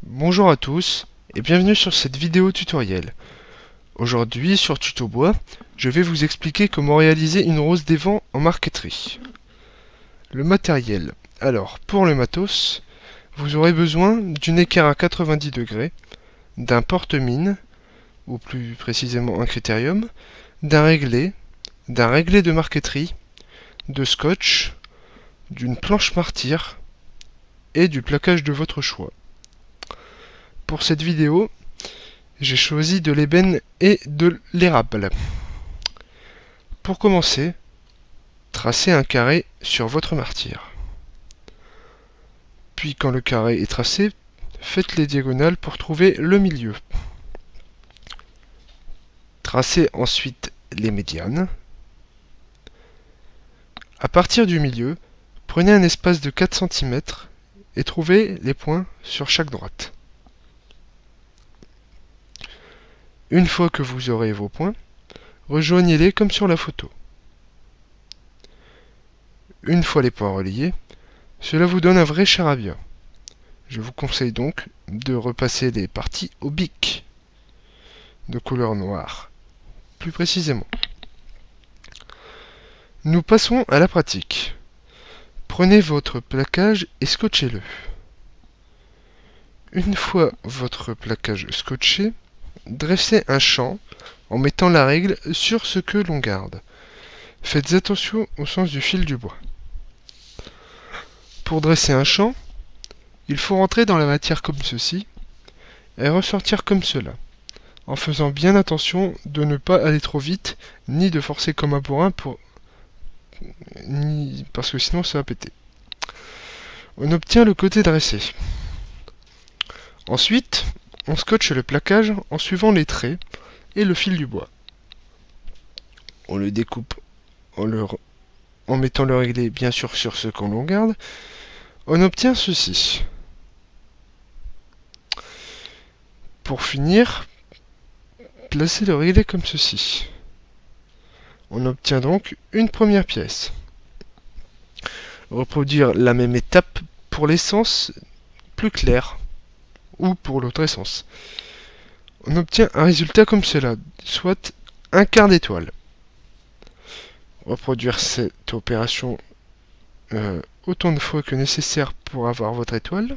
Bonjour à tous et bienvenue sur cette vidéo tutoriel. Aujourd'hui sur Tuto Bois, je vais vous expliquer comment réaliser une rose des vents en marqueterie. Le matériel. Alors pour le matos, vous aurez besoin d'une équerre à 90 degrés, d'un porte-mine, ou plus précisément un critérium, d'un réglé de marqueterie, de scotch, d'une planche martyr et du plaquage de votre choix. Pour cette vidéo, j'ai choisi de l'ébène et de l'érable. Pour commencer, tracez un carré sur votre martyr. Puis quand le carré est tracé, faites les diagonales pour trouver le milieu. Tracez ensuite les médianes. À partir du milieu, prenez un espace de 4 cm et trouvez les points sur chaque droite. Une fois que vous aurez vos points, rejoignez-les comme sur la photo. Une fois les points reliés, cela vous donne un vrai charabia. Je vous conseille donc de repasser les parties au bic, de couleur noire, plus précisément. Nous passons à la pratique. Prenez votre plaquage et scotchez-le. Une fois votre plaquage scotché, dressez un champ en mettant la règle sur ce que l'on garde. Faites attention au sens du fil du bois. Pour dresser un champ, il faut rentrer dans la matière comme ceci et ressortir comme cela, en faisant bien attention de ne pas aller trop vite, ni de forcer comme un bourrin parce que sinon ça va péter. On obtient le côté dressé. Ensuite, on scotche le plaquage en suivant les traits et le fil du bois. On le découpe en mettant le réglé bien sûr sur ce qu'on l'on garde. On obtient ceci. Pour finir, placez le réglé comme ceci. On obtient donc une première pièce. Reproduire la même étape pour l'essence plus clair ou pour l'autre essence. On obtient un résultat comme cela, soit un quart d'étoile. Reproduire cette opération autant de fois que nécessaire pour avoir votre étoile.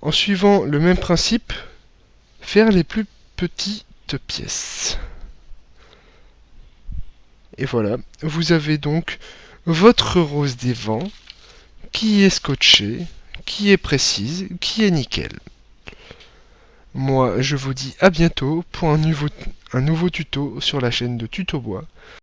En suivant le même principe, faire les plus petites pièces. Et voilà, vous avez donc votre rose des vents qui est scotchée, qui est précise, qui est nickel. Moi, je vous dis à bientôt pour un nouveau tuto sur la chaîne de Tuto Bois.